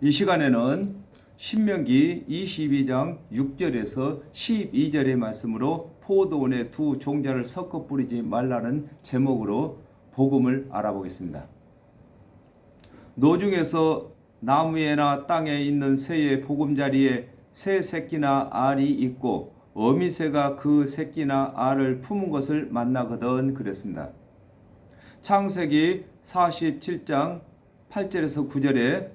이 시간에는 신명기 22장 6절에서 12절의 말씀으로 포도원에 두 종자를 섞어 뿌리지 말라는 제목으로 복음을 알아보겠습니다. 노중에서 나무에나 땅에 있는 새의 보금자리에 새 새끼나 알이 있고 어미새가 그 새끼나 알을 품은 것을 만나거든 그랬습니다. 창세기 47장 8절에서 9절에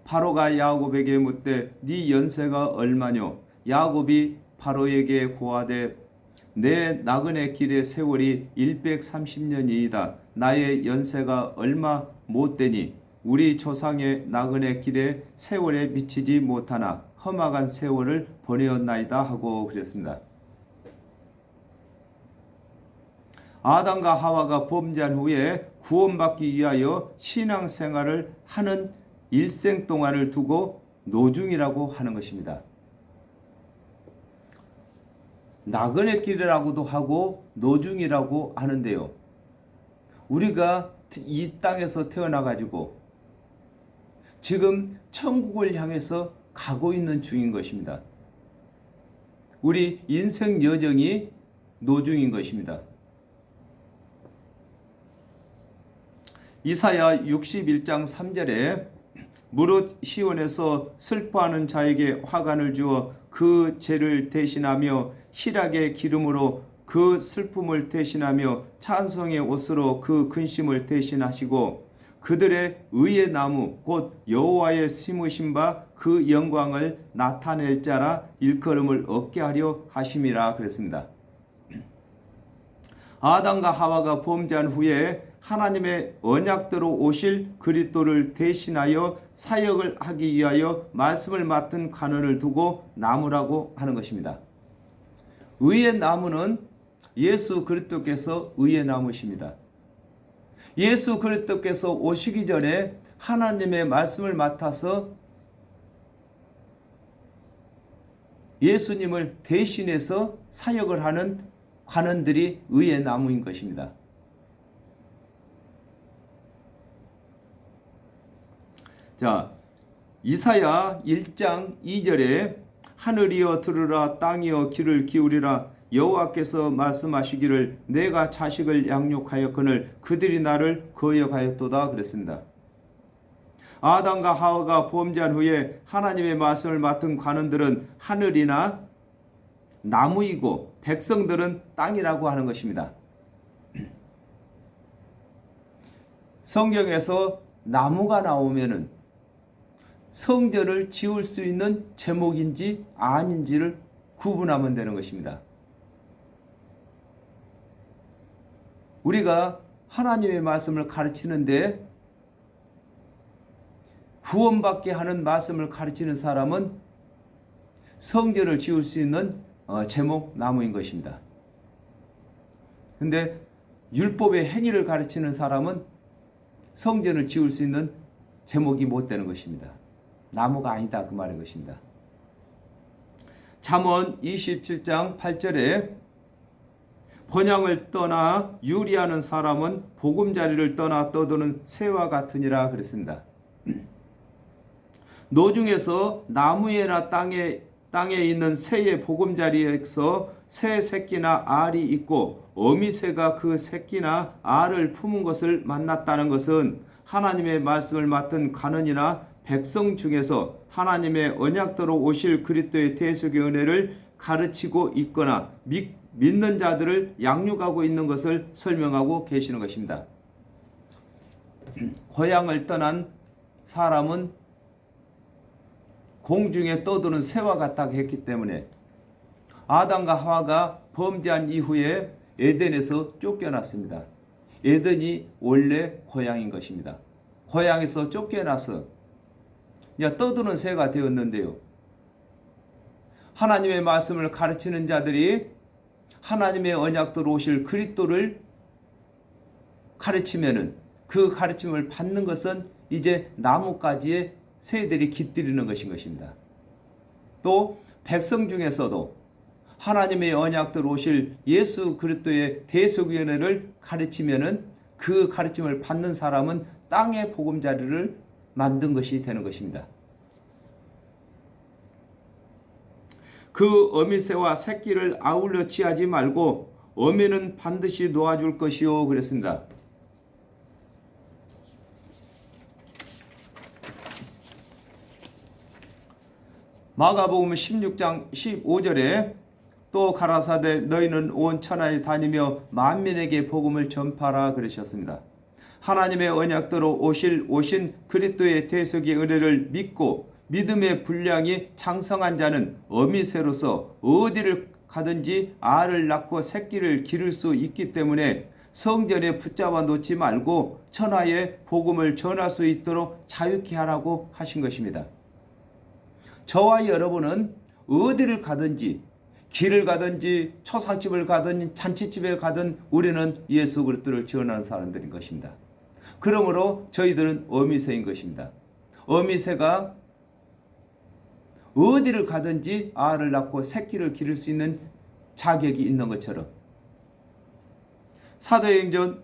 바로가 야곱에게 묻되 네 연세가 얼마뇨? 야곱이 바로에게 고하되 내 나그네 길의 세월이 130년이이다. 나의 연세가 얼마 못되니 우리 조상의 나그네 길의 세월에 미치지 못하나 험악한 세월을 보내었나이다 하고 그랬습니다. 아담과 하와가 범죄한 후에 구원받기 위하여 신앙생활을 하는 일생 동안을 두고 노중이라고 하는 것입니다. 나그네 길이라고도 하고 노중이라고 하는데요. 우리가 이 땅에서 태어나가지고 지금 천국을 향해서 가고 있는 중인 것입니다. 우리 인생 여정이 노중인 것입니다. 이사야 61장 3절에 무릇 시온에서 슬퍼하는 자에게 화관을 주어 그 죄를 대신하며 희락의 기름으로 그 슬픔을 대신하며 찬송의 옷으로 그 근심을 대신하시고 그들의 의의 나무 곧 여호와의 심으신 바 그 영광을 나타낼 자라 일컬음을 얻게 하려 하심이라 그랬습니다. 아담과 하와가 범죄한 후에 하나님의 언약대로 오실 그리스도를 대신하여 사역을 하기 위하여 말씀을 맡은 관원을 두고 나무라고 하는 것입니다. 의의 나무는 예수 그리스도께서 의의 나무십니다. 예수 그리스도께서 오시기 전에 하나님의 말씀을 맡아서 예수님을 대신해서 사역을 하는 관원들이 의의 나무인 것입니다. 자, 이사야 1장 2절에 하늘이여 들으라 땅이여 귀를 기울이라 여호와께서 말씀하시기를 내가 자식을 양육하였거늘 그들이 나를 거역하였도다 그랬습니다. 아담과 하와가 범죄한 후에 하나님의 말씀을 맡은 관원들은 하늘이나 나무이고 백성들은 땅이라고 하는 것입니다. 성경에서 나무가 나오면은 성전을 지을 수 있는 제목인지 아닌지를 구분하면 되는 것입니다. 우리가 하나님의 말씀을 가르치는데 구원받게 하는 말씀을 가르치는 사람은 성전을 지을 수 있는 제목 나무인 것입니다. 근데 율법의 행위를 가르치는 사람은 성전을 지을 수 있는 제목이 못 되는 것입니다. 나무가 아니다 그 말인 것입니다. 잠언 27장 8절에 번향을 떠나 유리하는 사람은 보금자리를 떠나 떠도는 새와 같으니라 그랬습니다. 노중에서 나무에나 땅에 있는 새의 보금자리에서 새 새끼나 알이 있고 어미새가 그 새끼나 알을 품은 것을 만났다는 것은 하나님의 말씀을 맡은 관원이나 백성 중에서 하나님의 언약대로 오실 그리스도의 대속의 은혜를 가르치고 있거나 믿는 자들을 양육하고 있는 것을 설명하고 계시는 것입니다. 고향을 떠난 사람은 공중에 떠도는 새와 같다고 했기 때문에 아담과 하와가 범죄한 이후에 에덴에서 쫓겨났습니다. 에덴이 원래 고향인 것입니다. 고향에서 쫓겨나서 떠도는 새가 되었는데요. 하나님의 말씀을 가르치는 자들이 하나님의 언약대로 오실 그리스도를 가르치면은 그 가르침을 받는 것은 이제 나뭇가지에 새들이 깃들이는 것인 것입니다. 또 백성 중에서도 하나님의 언약대로 오실 예수 그리스도의 대속위원회를 가르치면은 그 가르침을 받는 사람은 땅의 보금자리를 만든 것이 되는 것입니다. 그 어미새와 새끼를 아울러 취하지 말고 어미는 반드시 놓아줄 것이요 그랬습니다. 마가복음 16장 15절에 또 가라사대 너희는 온 천하에 다니며 만민에게 복음을 전파하라 그러셨습니다. 하나님의 언약대로 오신 그리스도의 대속의 은혜를 믿고 믿음의 분량이 장성한 자는 어미새로서 어디를 가든지 알을 낳고 새끼를 기를 수 있기 때문에 성전에 붙잡아 놓지 말고 천하에 복음을 전할 수 있도록 자유케 하라고 하신 것입니다. 저와 여러분은 어디를 가든지 길을 가든지 초상집을 가든 잔치집에 가든 우리는 예수 그리스도를 전하는 사람들인 것입니다. 그러므로 저희들은 어미새인 것입니다. 어미새가 어디를 가든지 알을 낳고 새끼를 기를 수 있는 자격이 있는 것처럼 사도행전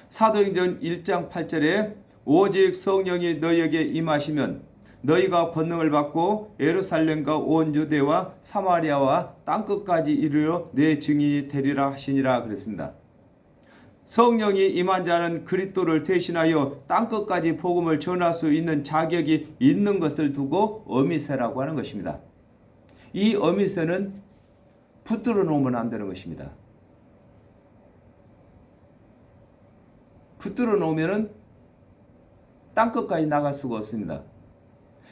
1장 8절에 오직 성령이 너희에게 임하시면 너희가 권능을 받고 예루살렘과 온 유대와 사마리아와 땅끝까지 이르러 내 증인이 되리라 하시니라 그랬습니다. 성령이 임한 자는 그리스도를 대신하여 땅끝까지 복음을 전할 수 있는 자격이 있는 것을 두고 어미새라고 하는 것입니다. 이 어미새는 붙들어 놓으면 안 되는 것입니다. 붙들어 놓으면 땅끝까지 나갈 수가 없습니다.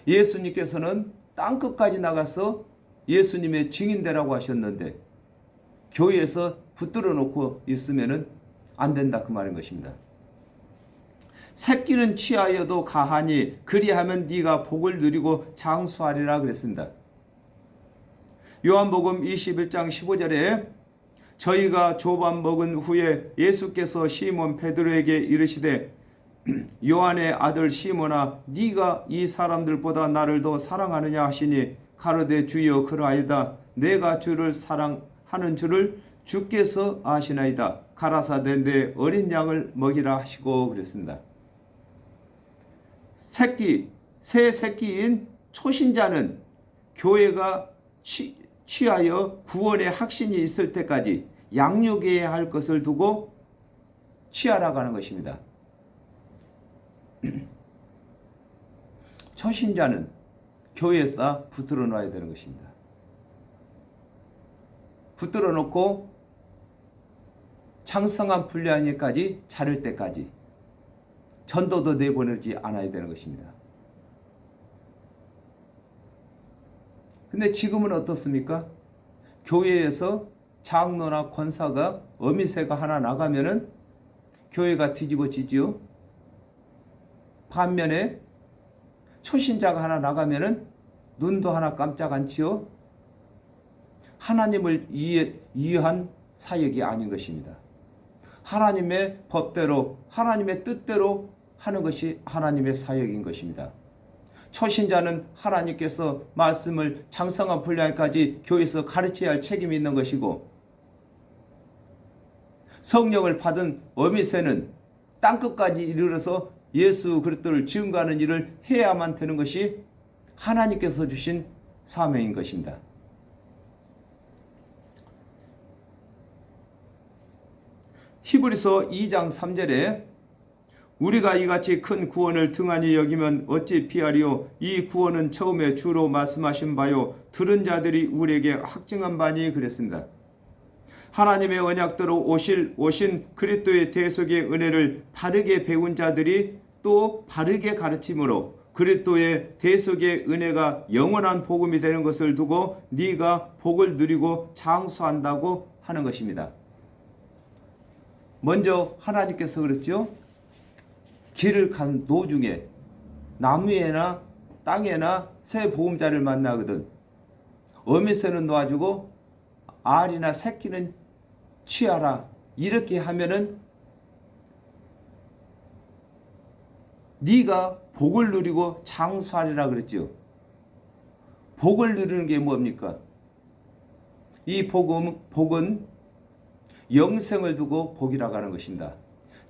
예수님께서는 땅끝까지 나가서 예수님의 증인되라고 하셨는데 교회에서 붙들어 놓고 있으면 안 된다 그 말인 것입니다. 새끼는 취하여도 가하니 그리하면 네가 복을 누리고 장수하리라 그랬습니다. 요한복음 21장 15절에 저희가 조반 먹은 후에 예수께서 시몬 베드로에게 이르시되 요한의 아들 시몬아 네가 이 사람들보다 나를 더 사랑하느냐 하시니 가로되 주여 그러하이다. 내가 주를 사랑하는 줄을 주께서 아시나이다. 가라사대 내 어린 양을 먹이라 하시고 그랬습니다. 새 새끼인 초신자는 교회가 취하여 구원의 확신이 있을 때까지 양육해야 할 것을 두고 취하라고 하는 것입니다. 초신자는 교회에다 붙들어 놔야 되는 것입니다. 붙들어 놓고 창성한 분량에까지 자랄 때까지 전도도 내보내지 않아야 되는 것입니다. 근데 지금은 어떻습니까? 교회에서 장로나 권사가 어미새가 하나 나가면은 교회가 뒤집어지지요. 반면에 초신자가 하나 나가면은 눈도 하나 깜짝 않지요. 하나님을 이해한 사역이 아닌 것입니다. 하나님의 법대로 하나님의 뜻대로 하는 것이 하나님의 사역인 것입니다. 초신자는 하나님께서 말씀을 장성한 분량까지 교회에서 가르쳐야 할 책임이 있는 것이고 성령을 받은 어미새는 땅끝까지 이르러서 예수 그리스도를 증거하는 일을 해야만 되는 것이 하나님께서 주신 사명인 것입니다. 히브리서 2장 3절에 우리가 이같이 큰 구원을 등한히 여기면 어찌 피하리요. 이 구원은 처음에 주로 말씀하신 바요 들은 자들이 우리에게 확증한 바니 그랬습니다. 하나님의 언약대로 오신 그리스도의 대속의 은혜를 바르게 배운 자들이 또 바르게 가르침으로 그리스도의 대속의 은혜가 영원한 복음이 되는 것을 두고 네가 복을 누리고 장수한다고 하는 것입니다. 먼저 하나님께서 그랬죠. 길을 간 도중에 나무에나 땅에나 새 보험자를 만나거든 어미새는 놓아주고 알이나 새끼는 취하라. 이렇게 하면은 네가 복을 누리고 장수하리라 그랬죠. 복을 누리는 게 뭡니까? 이 복은 영생을 두고 복이라고 하는 것입니다.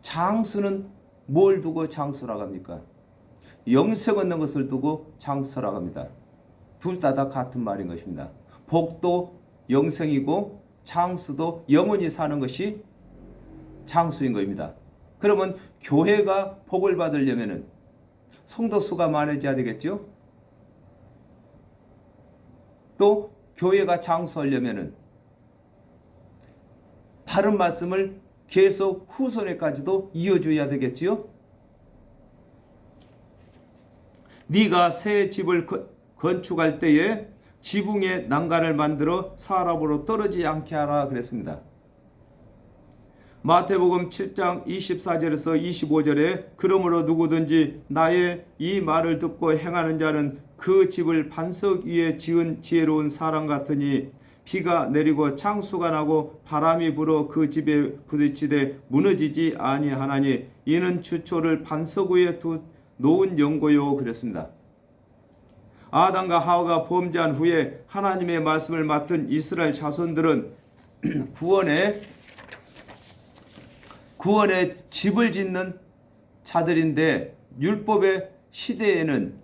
장수는 뭘 두고 장수라고 합니까? 영생 얻는 것을 두고 장수라고 합니다. 둘 다 같은 말인 것입니다. 복도 영생이고 장수도 영원히 사는 것이 장수인 겁니다. 그러면 교회가 복을 받으려면 성도 수가 많아져야 되겠죠? 또 교회가 장수하려면 바른 말씀을 계속 후손에까지도 이어줘야 되겠지요? 네가 새 집을 건축할 때에 지붕에 난간을 만들어 사람으로 떨어지지 않게 하라 그랬습니다. 마태복음 7장 24절에서 25절에 그러므로 누구든지 나의 이 말을 듣고 행하는 자는 그 집을 반석 위에 지은 지혜로운 사람 같으니 비가 내리고 창수가 나고 바람이 불어 그 집에 부딪히되 무너지지 아니하나니 이는 주초를 반석 위에 놓은 연고요 그랬습니다. 아담과 하와가 범죄한 후에 하나님의 말씀을 맡은 이스라엘 자손들은 구원의 집을 짓는 자들인데 율법의 시대에는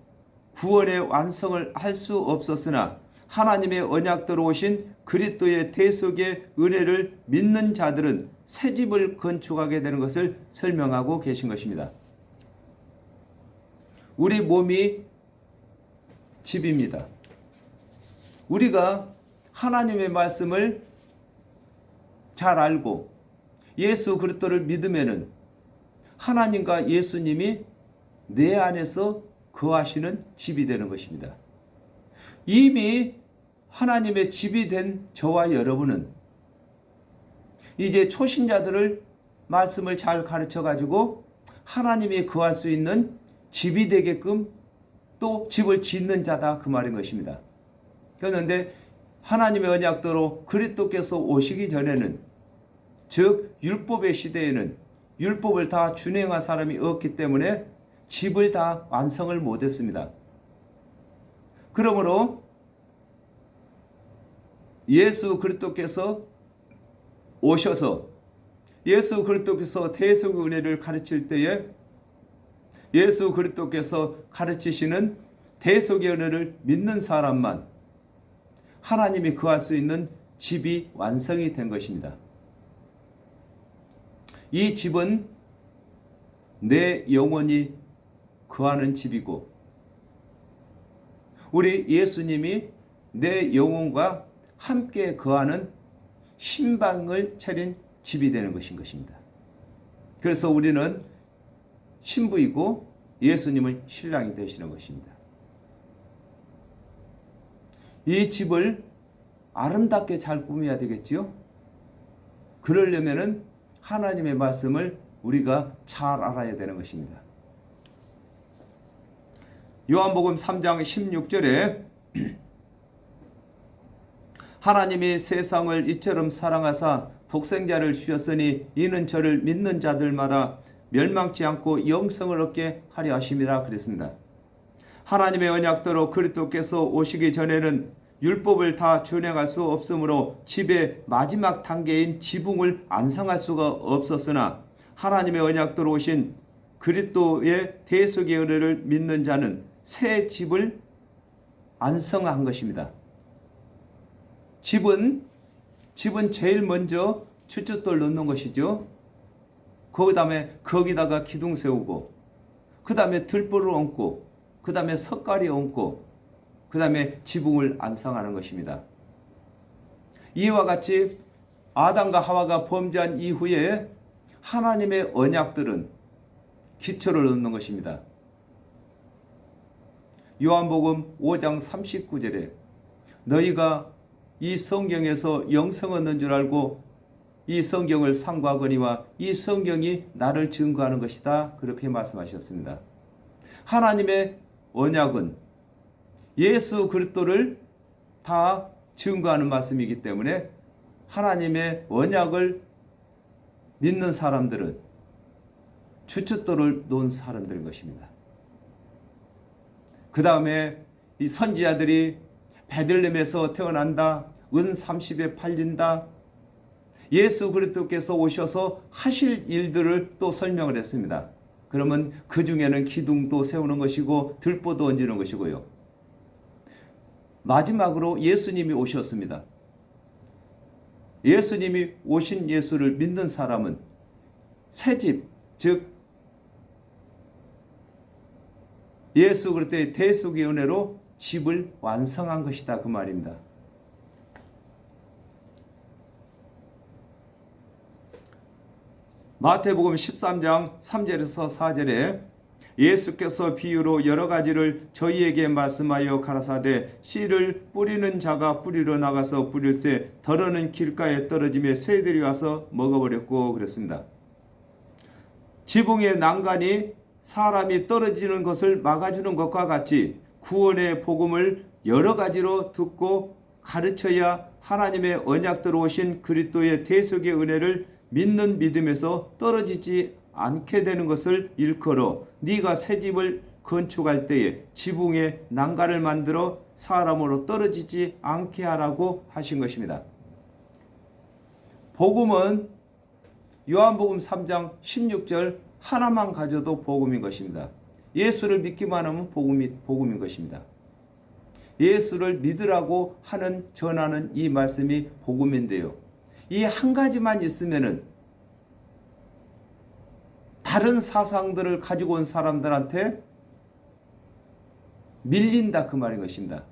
구원의 완성을 할 수 없었으나 하나님의 언약대로 오신 그리스도의 대속의 은혜를 믿는 자들은 새 집을 건축하게 되는 것을 설명하고 계신 것입니다. 우리 몸이 집입니다. 우리가 하나님의 말씀을 잘 알고 예수 그리스도를 믿으면은 하나님과 예수님이 내 안에서 거하시는 집이 되는 것입니다. 이미 하나님의 집이 된 저와 여러분은 이제 초신자들을 말씀을 잘 가르쳐 가지고 하나님이 거할 수 있는 집이 되게끔 또 집을 짓는 자다 그 말인 것입니다. 그런데 하나님의 언약대로 그리스도께서 오시기 전에는 즉 율법의 시대에는 율법을 다 준행한 사람이 없기 때문에 집을 다 완성을 못했습니다. 그러므로 예수 그리스도께서 오셔서 예수 그리스도께서 대속의 은혜를 가르칠 때에 예수 그리스도께서 가르치시는 대속의 은혜를 믿는 사람만 하나님이 거할 수 있는 집이 완성이 된 것입니다. 이 집은 내 영혼이 거하는 집이고 우리 예수님이 내 영혼과 함께 거하는 신방을 차린 집이 되는 것입니다. 그래서 우리는 신부이고 예수님은 신랑이 되시는 것입니다. 이 집을 아름답게 잘 꾸며야 되겠지요? 그러려면은 하나님의 말씀을 우리가 잘 알아야 되는 것입니다. 요한복음 3장 16절에 하나님이 세상을 이처럼 사랑하사 독생자를 주셨으니 이는 저를 믿는 자들마다 멸망치 않고 영생을 얻게 하려 하심이라 그랬습니다. 하나님의 언약대로 그리스도께서 오시기 전에는 율법을 다 준행할 수 없으므로 집의 마지막 단계인 지붕을 완성할 수가 없었으나 하나님의 언약대로 오신 그리스도의 대속의 은혜를 믿는 자는 새 집을 완성한 것입니다. 집은 제일 먼저 주춧돌 넣는 것이죠. 그 다음에 거기다가 기둥 세우고 그 다음에 들보를 얹고 그 다음에 석가리 얹고 그 다음에 지붕을 완성하는 것입니다. 이와 같이 아담과 하와가 범죄한 이후에 하나님의 언약들은 기초를 넣는 것입니다. 요한복음 5장 39절에 너희가 이 성경에서 영생 얻는 줄 알고 이 성경을 상고하거니와 이 성경이 나를 증거하는 것이다. 그렇게 말씀하셨습니다. 하나님의 언약은 예수 그리스도를 다 증거하는 말씀이기 때문에 하나님의 언약을 믿는 사람들은 주춧돌을 놓은 사람들인 것입니다. 그 다음에 이 선지자들이 베들레헴에서 태어난다, 은 30에 팔린다, 예수 그리스도께서 오셔서 하실 일들을 또 설명을 했습니다. 그러면 그 중에는 기둥도 세우는 것이고 들보도 얹는 것이고요. 마지막으로 예수님이 오셨습니다. 예수님이 오신 예수를 믿는 사람은 새집, 즉 예수 그리스도의 대속의 은혜로 집을 완성한 것이다, 그 말입니다. 마태복음 13장 3절에서 4절에 예수께서 비유로 여러 가지를 저희에게 말씀하여 가라사대 씨를 뿌리는 자가 뿌리러 나가서 뿌릴새 더러는 길가에 떨어지며 새들이 와서 먹어버렸고 그랬습니다. 지붕의 난간이 사람이 떨어지는 것을 막아주는 것과 같이 구원의 복음을 여러 가지로 듣고 가르쳐야 하나님의 언약대로 오신 그리스도의 대속의 은혜를 믿는 믿음에서 떨어지지 않게 되는 것을 일컬어 네가 새 집을 건축할 때에 지붕에 난간을 만들어 사람으로 떨어지지 않게 하라고 하신 것입니다. 복음은 요한복음 3장 16절 하나만 가져도 복음인 것입니다. 예수를 믿기만 하면 복음인 것입니다. 예수를 믿으라고 하는 전하는 이 말씀이 복음인데요. 이 한 가지만 있으면은 다른 사상들을 가지고 온 사람들한테 밀린다, 그 말인 것입니다.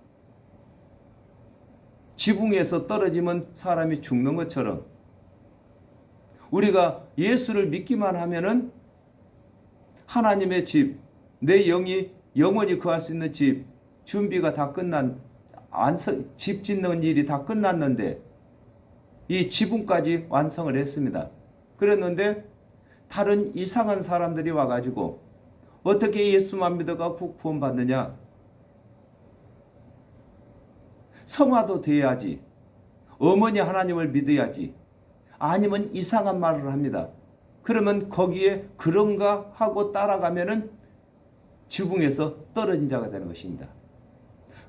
지붕에서 떨어지면 사람이 죽는 것처럼 우리가 예수를 믿기만 하면은 하나님의 집, 내 영이 영원히 거할 수 있는 집 준비가 다 집 짓는 일이 다 끝났는데 이 지붕까지 완성을 했습니다. 그랬는데 다른 이상한 사람들이 와가지고 어떻게 예수만 믿어가 구원받느냐? 성화도 돼야지. 어머니 하나님을 믿어야지. 아니면 이상한 말을 합니다. 그러면 거기에 그런가 하고 따라가면은 지붕에서 떨어진 자가 되는 것입니다.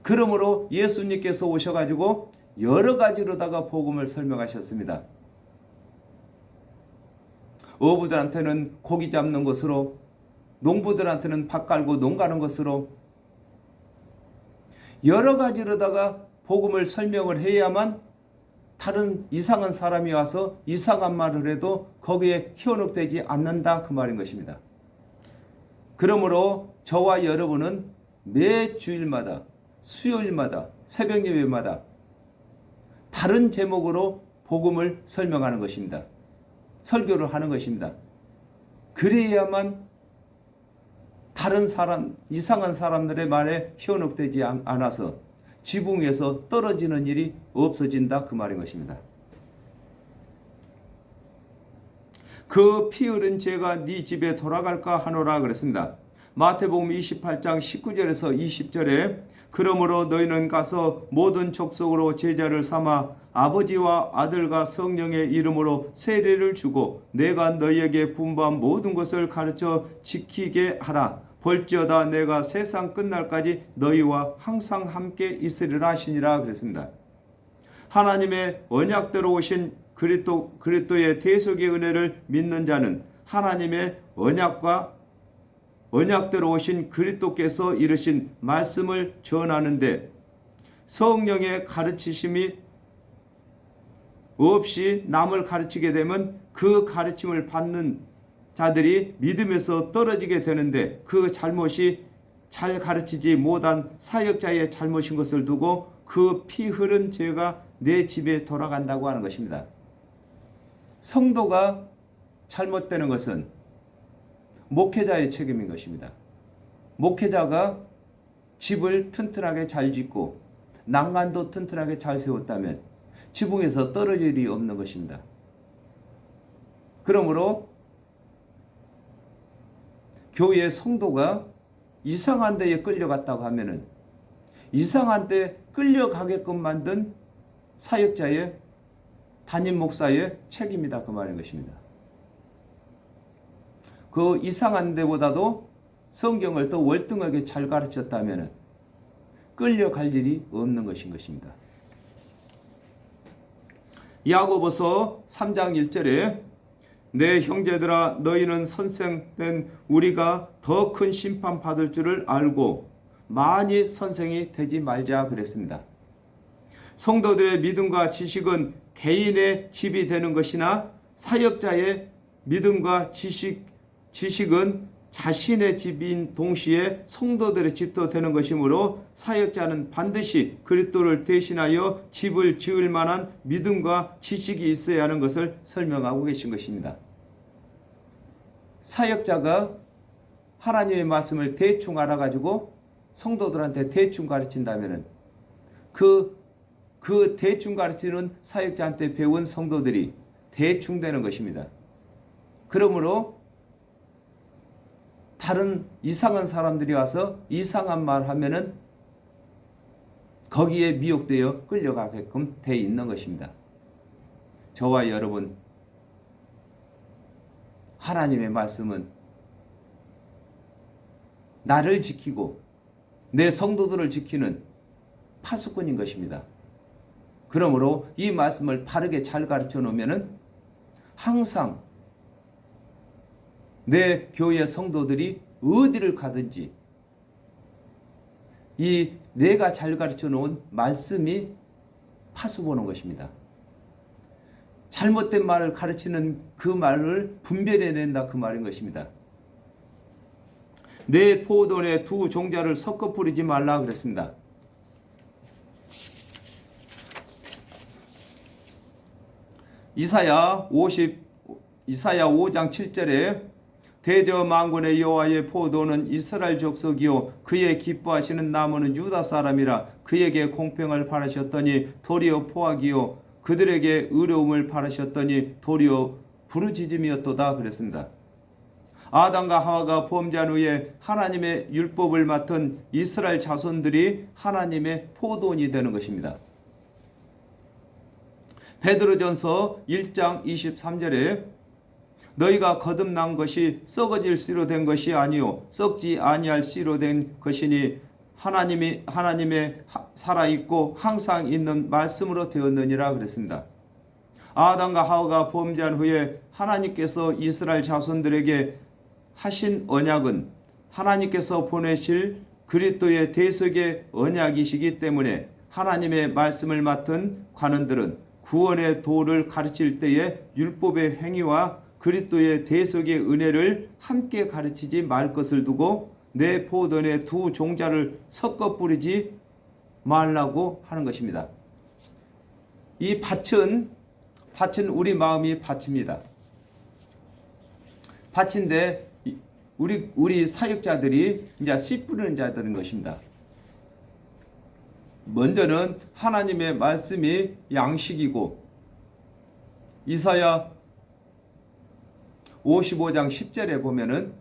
그러므로 예수님께서 오셔가지고 여러 가지로다가 복음을 설명하셨습니다. 어부들한테는 고기 잡는 것으로, 농부들한테는 밭 갈고 농 가는 것으로 여러 가지로다가 복음을 설명을 해야만 다른 이상한 사람이 와서 이상한 말을 해도 거기에 현혹되지 않는다, 그 말인 것입니다. 그러므로 저와 여러분은 매 주일마다, 수요일마다, 새벽 예배마다 다른 제목으로 복음을 설명하는 것입니다. 설교를 하는 것입니다. 그래야만 다른 사람, 이상한 사람들의 말에 현혹되지 않아서 지붕에서 떨어지는 일이 없어진다, 그 말인 것입니다. 그 피 흘린 죄가 네 집에 돌아갈까 하노라 그랬습니다. 마태복음 28장 19절에서 20절에 그러므로 너희는 가서 모든 족속으로 제자를 삼아 아버지와 아들과 성령의 이름으로 세례를 주고 내가 너희에게 분부한 모든 것을 가르쳐 지키게 하라. 볼지어다 내가 세상 끝날까지 너희와 항상 함께 있으리라 하시니라 그랬습니다. 하나님의 언약대로 오신 그리스도의 대속의 은혜를 믿는 자는 하나님의 언약대로 오신 그리스도께서 이르신 말씀을 전하는데 성령의 가르치심이 없이 남을 가르치게 되면 그 가르침을 받는 자들이 믿음에서 떨어지게 되는데 그 잘못이 잘 가르치지 못한 사역자의 잘못인 것을 두고 그 피 흐른 죄가 내 집에 돌아간다고 하는 것입니다. 성도가 잘못되는 것은 목회자의 책임인 것입니다. 목회자가 집을 튼튼하게 잘 짓고 난간도 튼튼하게 잘 세웠다면 지붕에서 떨어질 일이 없는 것입니다. 그러므로 교회의 성도가 이상한 데에 끌려갔다고 하면은 이상한 데 끌려가게끔 만든 사역자의 담임 목사의 책임이다, 그 말인 것입니다. 그 이상한 데보다도 성경을 더 월등하게 잘 가르쳤다면 끌려갈 일이 없는 것인 것입니다. 야고보서 3장 1절에 내 형제들아 너희는 선생된 우리가 더 큰 심판 받을 줄을 알고 많이 선생이 되지 말자 그랬습니다. 성도들의 믿음과 지식은 개인의 집이 되는 것이나 사역자의 믿음과 지식은 자신의 집인 동시에 성도들의 집도 되는 것이므로 사역자는 반드시 그리스도를 대신하여 집을 지을 만한 믿음과 지식이 있어야 하는 것을 설명하고 계신 것입니다. 사역자가 하나님의 말씀을 대충 알아가지고 성도들한테 대충 가르친다면 그 대충 가르치는 사역자한테 배운 성도들이 대충 되는 것입니다. 그러므로 다른 이상한 사람들이 와서 이상한 말 하면은 거기에 미혹되어 끌려가게끔 돼 있는 것입니다. 저와 여러분, 하나님의 말씀은 나를 지키고 내 성도들을 지키는 파수꾼인 것입니다. 그러므로 이 말씀을 바르게 잘 가르쳐 놓으면은 항상 내 교회 성도들이 어디를 가든지 이 내가 잘 가르쳐 놓은 말씀이 파수보는 것입니다. 잘못된 말을 가르치는 그 말을 분별해낸다 그 말인 것입니다. 내 포도원에 두 종자를 섞어 뿌리지 말라 그랬습니다. 이사야 5장 7절에 대저만군의 여호와의 포도는 이스라엘 족속이요 그의 기뻐하시는 나무는 유다 사람이라 그에게 공평을 바라셨더니 도리어 포악이요 그들에게 의로움을 바라셨더니 도리어 부르짖음이었도다 그랬습니다. 아담과 하와가 범죄한 후에 하나님의 율법을 맡은 이스라엘 자손들이 하나님의 포도원이 되는 것입니다. 베드로전서 1장 23절에 너희가 거듭난 것이 썩어질 씨로 된 것이 아니요 썩지 아니할 씨로 된 것이니 하나님의 살아있고 항상 있는 말씀으로 되었느니라 그랬습니다. 아담과 하와가 범죄한 후에 하나님께서 이스라엘 자손들에게 하신 언약은 하나님께서 보내실 그리스도의 대속의 언약이시기 때문에 하나님의 말씀을 맡은 관원들은 구원의 도를 가르칠 때에 율법의 행위와 그리스도의 대속의 은혜를 함께 가르치지 말 것을 두고 내 포도원에 두 종자를 섞어 뿌리지 말라고 하는 것입니다. 이 밭은 우리 마음이 밭입니다. 밭인데 우리 사역자들이 이제 씨 뿌리는 자들인 것입니다. 먼저는 하나님의 말씀이 양식이고 이사야 55장 10절에 보면은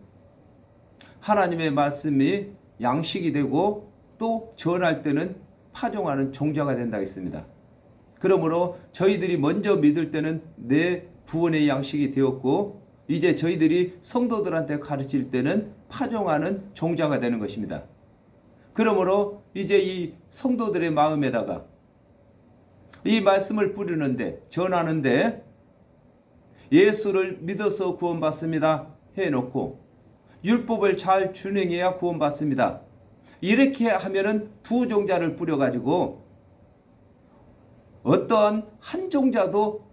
하나님의 말씀이 양식이 되고 또 전할 때는 파종하는 종자가 된다 했습니다. 그러므로 저희들이 먼저 믿을 때는 내 구원의 양식이 되었고 이제 저희들이 성도들한테 가르칠 때는 파종하는 종자가 되는 것입니다. 그러므로 이제 이 성도들의 마음에다가 이 말씀을 뿌리는데 전하는데 예수를 믿어서 구원받습니다 해놓고 율법을 잘 준행해야 구원받습니다. 이렇게 하면은 두 종자를 뿌려가지고 어떠한 한 종자도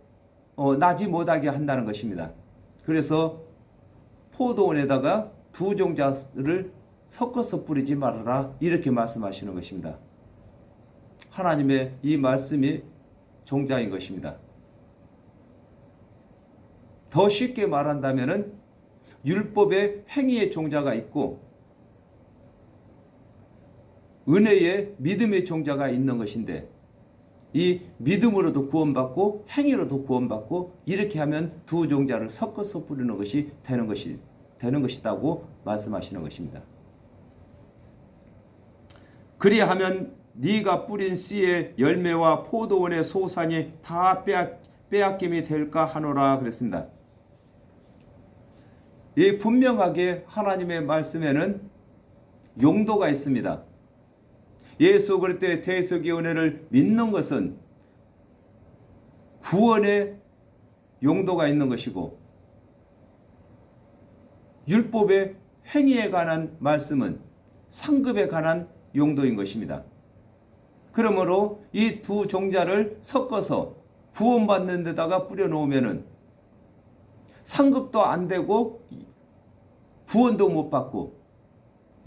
나지 못하게 한다는 것입니다. 그래서 포도원에다가 두 종자를 섞어서 뿌리지 말아라 이렇게 말씀하시는 것입니다. 하나님의 이 말씀이 종자인 것입니다. 더 쉽게 말한다면은 율법의 행위의 종자가 있고 은혜의 믿음의 종자가 있는 것인데 이 믿음으로도 구원받고 행위로도 구원받고 이렇게 하면 두 종자를 섞어서 뿌리는 것이 되는 것이다고 말씀하시는 것입니다. 그리하면 네가 뿌린 씨의 열매와 포도원의 소산이 다 빼앗김이 될까 하노라 그랬습니다. 이 분명하게 하나님의 말씀에는 용도가 있습니다. 예수 그리스도의 대속의 은혜를 믿는 것은 구원의 용도가 있는 것이고, 율법의 행위에 관한 말씀은 상급에 관한 용도인 것입니다. 그러므로 이 두 종자를 섞어서 구원받는 데다가 뿌려놓으면은 상급도 안 되고 구원도 못 받고,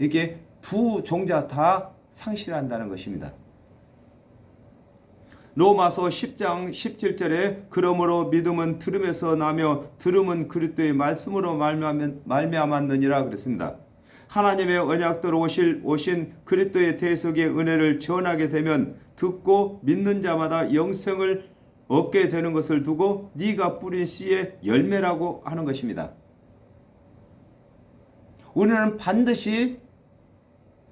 이게 두 종자 다 상실한다는 것입니다. 로마서 10장 17절에 그러므로 믿음은 들음에서 나며 들음은 그리스도의 말씀으로 말미암았느니라 그랬습니다. 하나님의 언약대로 오신 그리스도의 대속의 은혜를 전하게 되면 듣고 믿는 자마다 영생을 얻게 되는 것을 두고 네가 뿌린 씨의 열매라고 하는 것입니다. 우리는 반드시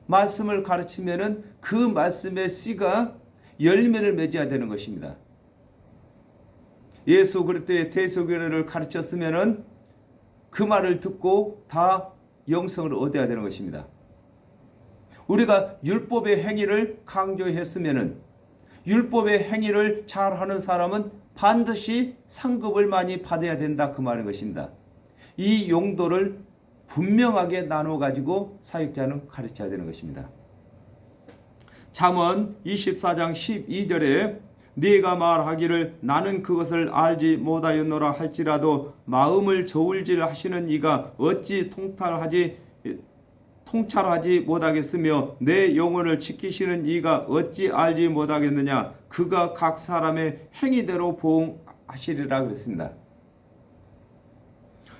말씀을 가르치면은 그 말씀의 씨가 열매를 맺어야 되는 것입니다. 예수 그리스도의 대속의 은혜를 가르쳤으면은 그 말을 듣고 다 영생을 얻어야 되는 것입니다. 우리가 율법의 행위를 강조했으면은 율법의 행위를 잘하는 사람은 반드시 상급을 많이 받아야 된다, 그 말인 것입니다. 이 용도를 분명하게 나눠 가지고 사역자는 가르쳐야 되는 것입니다. 잠언 24장 12절에 네가 말하기를 나는 그것을 알지 못하였노라 할지라도 마음을 저울질 하시는 이가 어찌 통찰하지 못하겠으며 내 영혼을 지키시는 이가 어찌 알지 못하겠느냐. 그가 각 사람의 행위대로 보응하시리라 그랬습니다.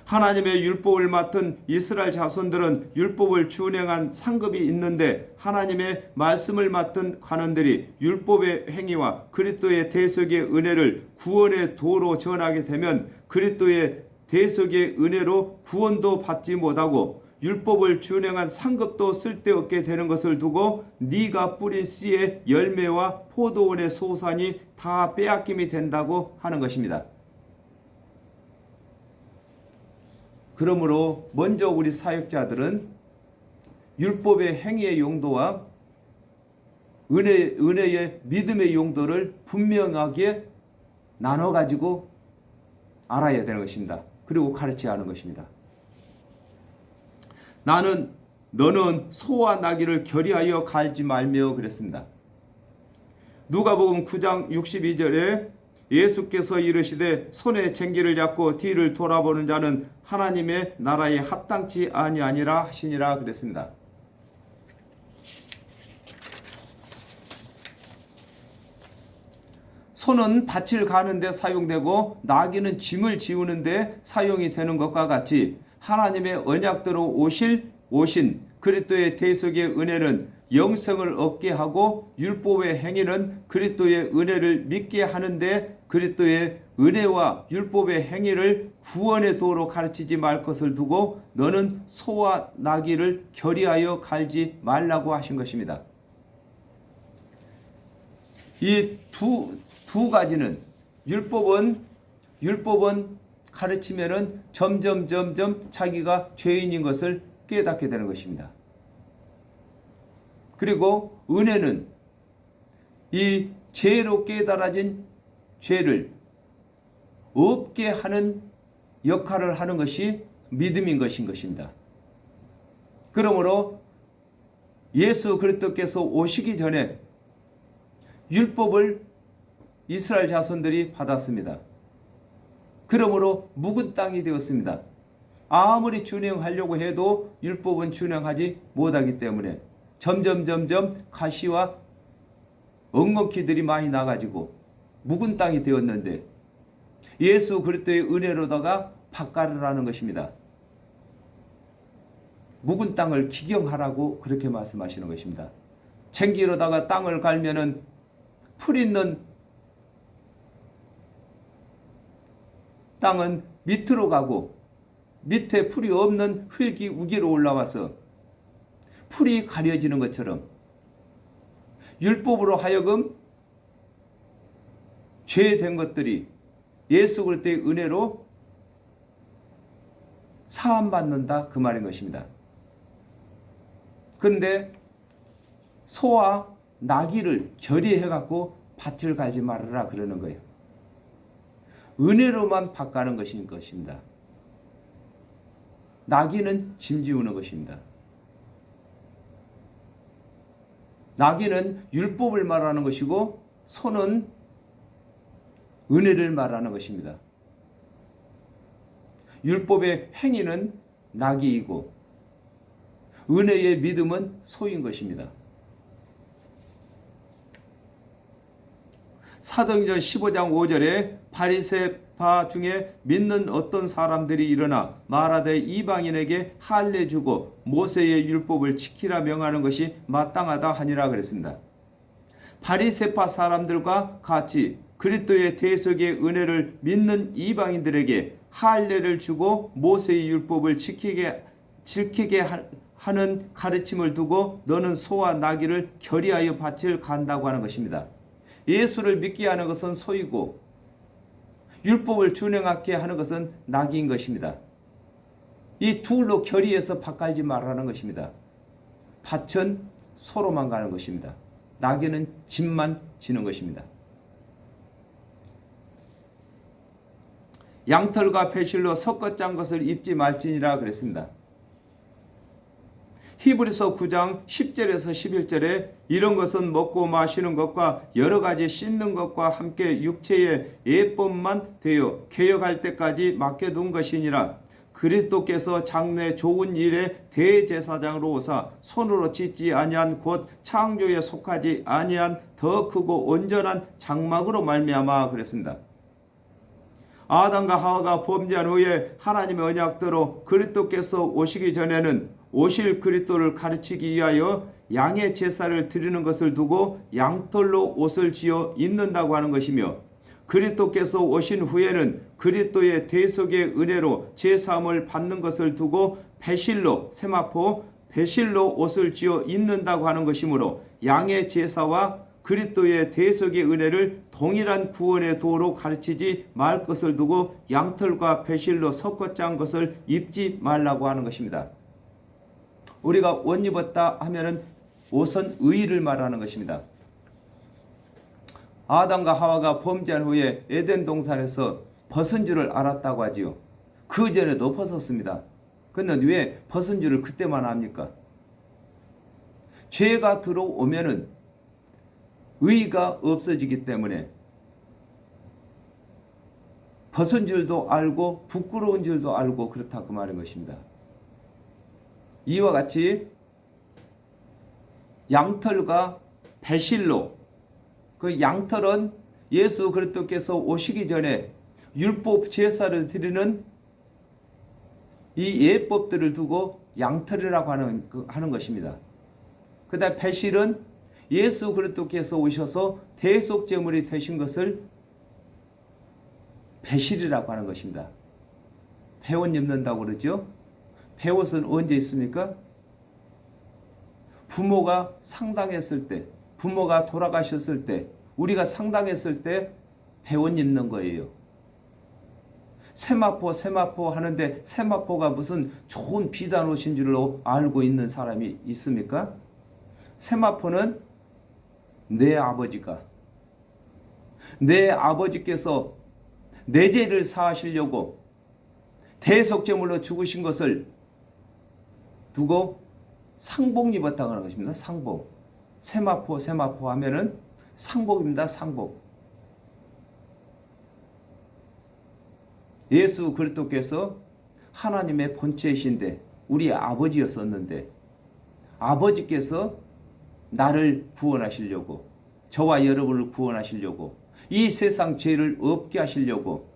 하나님의 율법을 맡은 이스라엘 자손들은 율법을 준행한 상급이 있는데, 하나님의 말씀을 맡은 관원들이 율법의 행위와 그리스도의 대속의 은혜를 구원의 도로 전하게 되면 그리스도의 대속의 은혜로 구원도 받지 못하고 율법을 준행한 상급도 쓸데없게 되는 것을 두고 네가 뿌린 씨의 열매와 포도원의 소산이 다 빼앗김이 된다고 하는 것입니다. 그러므로 먼저 우리 사역자들은 율법의 행위의 용도와 은혜의 믿음의 용도를 분명하게 나눠 가지고 알아야 되는 것입니다. 그리고 가르쳐야 하는 것입니다. 너는 소와 나귀를 결의하여 갈지 말며 그랬습니다. 누가복음 9장 62절에 예수께서 이르시되 손에 쟁기를 잡고 뒤를 돌아보는 자는 하나님의 나라에 합당치 아니하니라 하시니라 그랬습니다. 소는 밭을 가는 데 사용되고 나귀는 짐을 지우는 데 사용이 되는 것과 같이 하나님의 언약대로 오신 그리스도의 대속의 은혜는 영생을 얻게 하고 율법의 행위는 그리스도의 은혜를 믿게 하는데 그리스도의 은혜와 율법의 행위를 구원의 도로 가르치지 말 것을 두고 너는 소와 나귀를 결의하여 갈지 말라고 하신 것입니다. 이 두 가지는 율법은 가르치면은 점점 자기가 죄인인 것을 깨닫게 되는 것입니다. 그리고 은혜는 이 죄로 깨달아진 죄를 없게 하는 역할을 하는 것이 믿음인 것입니다. 그러므로 예수 그리스도께서 오시기 전에 율법을 이스라엘 자손들이 받았습니다. 그러므로 묵은 땅이 되었습니다. 아무리 준행하려고 해도 율법은 준행하지 못하기 때문에 점점 가시와 엉겅퀴들이 많이 나가지고 묵은 땅이 되었는데 예수 그리스도의 은혜로다가 밭갈을 하는 것입니다. 묵은 땅을 기경하라고 그렇게 말씀하시는 것입니다. 쟁기로다가 땅을 갈면은 풀 있는 땅은 밑으로 가고 밑에 풀이 없는 흙이 우기로 올라와서 풀이 가려지는 것처럼 율법으로 하여금 죄된 것들이 예수 그리스도의 은혜로 사함받는다, 그 말인 것입니다. 그런데 소와 나귀를 결의해 갖고 밭을 갈지 말아라 그러는 거예요. 은혜로만 바꾸는 것입니다. 나귀는 짐 지우는 것입니다. 나귀는 율법을 말하는 것이고 소는 은혜를 말하는 것입니다. 율법의 행위는 나귀이고 은혜의 믿음은 소인 것입니다. 사도행전 15장 5절에 바리새파 중에 믿는 어떤 사람들이 일어나 말하되 이방인에게 할례 주고 모세의 율법을 지키라 명하는 것이 마땅하다 하니라 그랬습니다. 바리새파 사람들과 같이 그리스도의 대속의 은혜를 믿는 이방인들에게 할례를 주고 모세의 율법을 지키게 하는 가르침을 두고 너는 소와 나귀를 결의하여 밭을 간다고 하는 것입니다. 예수를 믿게 하는 것은 소이고 율법을 준행하게 하는 것은 나귀인 것입니다. 이 둘로 결의해서 밭갈지 말라는 것입니다. 밭은 소로만 가는 것입니다. 나귀는 짐만 지는 것입니다. 양털과 배실로 섞어 짠 것을 입지 말지니라 그랬습니다. 히브리서 9장 10절에서 11절에 이런 것은 먹고 마시는 것과 여러 가지 씻는 것과 함께 육체의 예법만 되어 개혁할 때까지 맡겨둔 것이니라. 그리스도께서 장래 좋은 일의 대제사장으로 오사 손으로 짓지 아니한 곧 창조에 속하지 아니한 더 크고 온전한 장막으로 말미암아 그랬습니다. 아담과 하와가 범죄한 후에 하나님의 언약대로 그리스도께서 오시기 전에는 오실 그리스도를 가르치기 위하여 양의 제사를 드리는 것을 두고 양털로 옷을 지어 입는다고 하는 것이며 그리스도께서 오신 후에는 그리스도의 대속의 은혜로 제사함을 받는 것을 두고 배실로 세마포 배실로 옷을 지어 입는다고 하는 것이므로 양의 제사와 그리스도의 대속의 은혜를 동일한 구원의 도로 가르치지 말 것을 두고 양털과 배실로 섞어 짠 것을 입지 말라고 하는 것입니다. 우리가 옷 입었다 하면은 옷은 의의를 말하는 것입니다. 아담과 하와가 범죄한 후에 에덴 동산에서 벗은 줄을 알았다고 하지요. 그 전에도 벗었습니다. 그런데 왜 벗은 줄을 그때만 압니까? 죄가 들어오면은 의의가 없어지기 때문에 벗은 줄도 알고 부끄러운 줄도 알고 그렇다 그 말인 것입니다. 이와 같이 양털과 배실로 그 양털은 예수 그리스도께서 오시기 전에 율법 제사를 드리는 이 예법들을 두고 양털이라고 하는 것입니다. 그 다음 배실은 예수 그리스도께서 오셔서 대속 제물이 되신 것을 배실이라고 하는 것입니다. 배옷 입는다고 그러죠. 배옷은 언제 있습니까? 부모가 상당했을 때, 부모가 돌아가셨을 때, 우리가 상당했을 때 배옷 입는 거예요. 세마포 하는데 세마포가 무슨 좋은 비단 옷인 줄로 알고 있는 사람이 있습니까? 세마포는 내 아버지께서 내 죄를 사하시려고 대속제물로 죽으신 것을 두고 상복 입었다고 하는 것입니다. 상복. 세마포 하면은 상복입니다. 상복. 예수 그리스도께서 하나님의 본체이신데 우리 아버지였었는데 아버지께서 나를 구원하시려고 저와 여러분을 구원하시려고 이 세상 죄를 없게 하시려고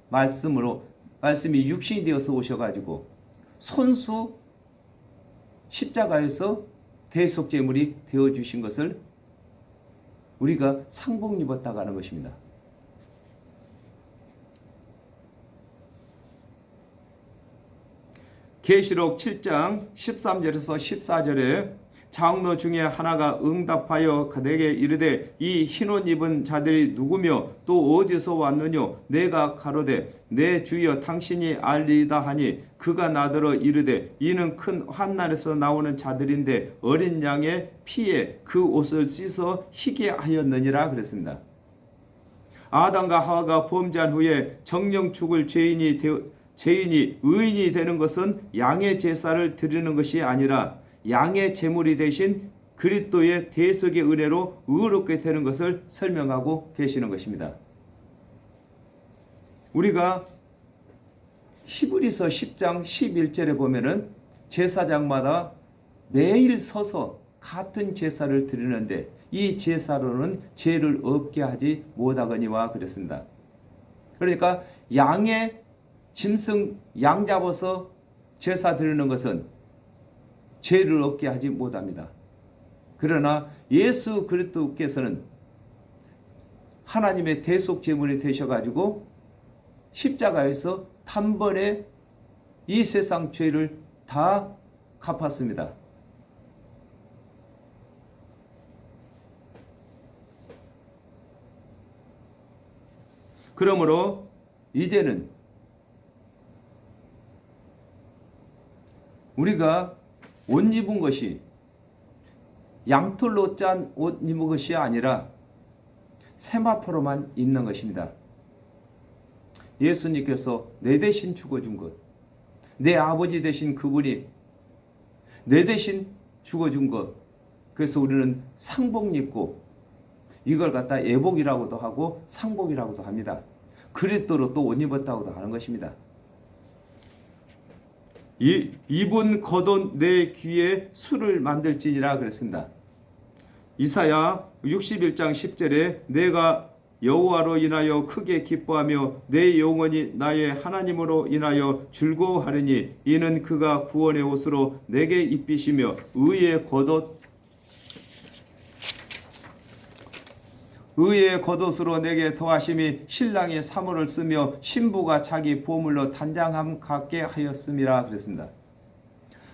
말씀이 육신이 되어서 오셔가지고 손수 십자가에서 대속제물이 되어주신 것을 우리가 상복 입었다고 하는 것입니다. 계시록 7장 13절에서 14절에 장로 중에 하나가 응답하여 내게 이르되 이 흰옷 입은 자들이 누구며 또 어디서 왔느뇨? 내가 가로되 내 주여 당신이 알리이다 하니 그가 나더러 이르되 이는 큰 환난에서 나오는 자들인데 어린 양의 피에 그 옷을 씻어 희게 하였느니라 그랬습니다. 아담과 하와가 범죄한 후에 정령 죽을 죄인이 의인이 되는 것은 양의 제사를 드리는 것이 아니라 양의 제물이 되신 그리스도의 대속의 은혜로 의롭게 되는 것을 설명하고 계시는 것입니다. 우리가 히브리서 10장 11절에 보면은 제사장마다 매일 서서 같은 제사를 드리는데 이 제사로는 죄를 없게 하지 못하거니와 그랬습니다. 그러니까 양의 짐승 양 잡아서 제사 드리는 것은 죄를 없게 하지 못합니다. 그러나 예수 그리스도께서는 하나님의 대속 제물이 되셔가지고 십자가에서 단번에 이 세상 죄를 다 갚았습니다. 그러므로 이제는 우리가 옷 입은 것이 양털로 짠 옷 입은 것이 아니라 세마포로만 입는 것입니다. 예수님께서 내 대신 죽어준 것, 내 아버지 대신 그분이 내 대신 죽어준 것, 그래서 우리는 상복 입고 이걸 갖다 예복이라고도 하고 상복이라고도 합니다. 그리스도로 또 옷 입었다고도 하는 것입니다. 입은 겉옷 내 귀에 술을 만들지니라 그랬습니다. 이사야 61장 10절에 내가 여호와로 인하여 크게 기뻐하며 내 영혼이 나의 하나님으로 인하여 즐거워하리니 이는 그가 구원의 옷으로 내게 입히시며 의의 겉옷으로 내게 더하심이 신랑이 사모를 쓰며 신부가 자기 보물로 단장함 갖게 하였음이라 그랬습니다.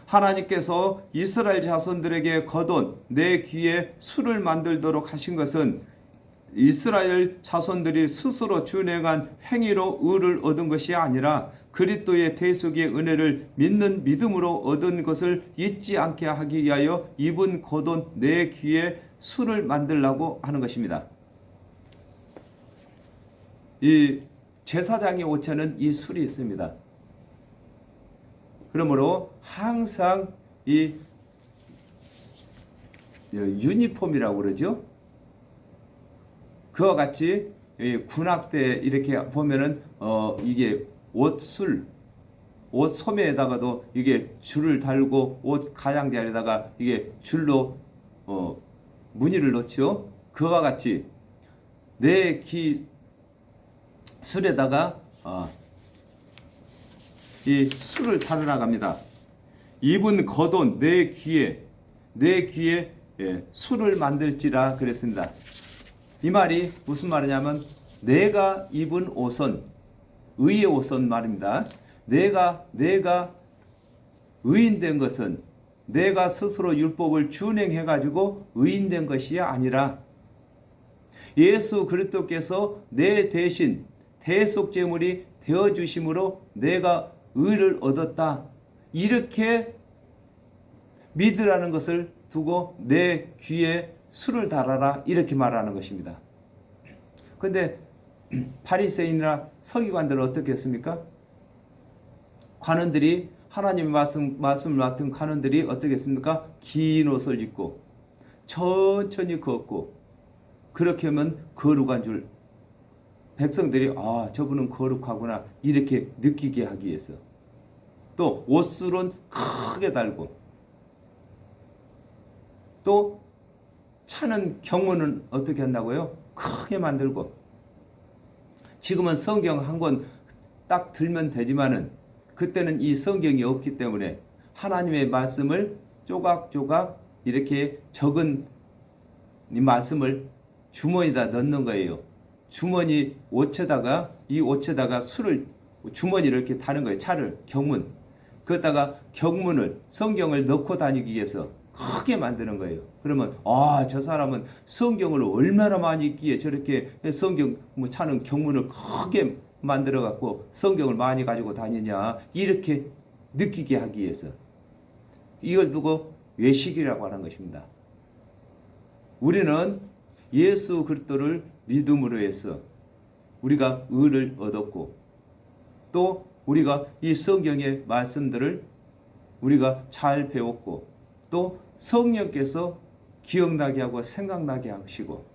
하나님께서 이스라엘 자손들에게 겉옷 내 귀에 술을 만들도록 하신 것은 이스라엘 자손들이 스스로 준행한 행위로 의를 얻은 것이 아니라 그리스도의 대속의 은혜를 믿는 믿음으로 얻은 것을 잊지 않게 하기 위하여 입은 겉옷 내 귀에 술을 만들라고 하는 것입니다. 이 제사장의 옷에는 이 술이 있습니다. 그러므로 항상 이 유니폼이라고 그러죠. 그와 같이 군악대 이렇게 보면은 이게 옷 소매에다가도 이게 줄을 달고 옷 가장자리에다가 이게 줄로 무늬를 넣죠. 그와 같이 내 귀 술에다가 이 술을 달아 나갑니다. 입은 겉옷 내 귀에 술을 만들지라 그랬습니다. 이 말이 무슨 말이냐면 내가 입은 옷은 의의 옷은 말입니다. 내가 의인된 것은 내가 스스로 율법을 준행해 가지고 의인된 것이 아니라 예수 그리스도께서 내 대신 대속 제물이 되어 주심으로 내가 의를 얻었다. 이렇게 믿으라는 것을 두고 내 귀에 술을 달아라 이렇게 말하는 것입니다. 그런데 바리새인이나 서기관들은 어떻게 했습니까? 관원들이 하나님의 말씀을 맡은 관원들이 어떻게 했습니까? 긴 옷을 입고 천천히 걷고 그렇게 하면 거룩한 줄 백성들이 저분은 거룩하구나 이렇게 느끼게 하기 위해서 또 옷술은 크게 달고 또 차는 경문은 어떻게 한다고요? 크게 만들고 지금은 성경 한 권 딱 들면 되지만은 그때는 이 성경이 없기 때문에 하나님의 말씀을 조각조각 이렇게 적은 이 말씀을 주머니에다 넣는 거예요. 주머니 옷에다가 이 옷에다가 술을 주머니를 이렇게 다는 거예요. 차를 경문 그러다가 경문을 성경을 넣고 다니기 위해서 크게 만드는 거예요. 그러면 저 사람은 성경을 얼마나 많이 읽기에 저렇게 성경 차는 경문을 크게 만들어 갖고 성경을 많이 가지고 다니냐 이렇게 느끼게 하기 위해서 이걸 두고 외식이라고 하는 것입니다. 우리는 예수 그리스도를 믿음으로 해서 우리가 의를 얻었고 또 우리가 이 성경의 말씀들을 우리가 잘 배웠고 또 성령께서 기억나게 하고 생각나게 하시고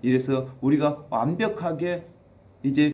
이래서 우리가 완벽하게 이제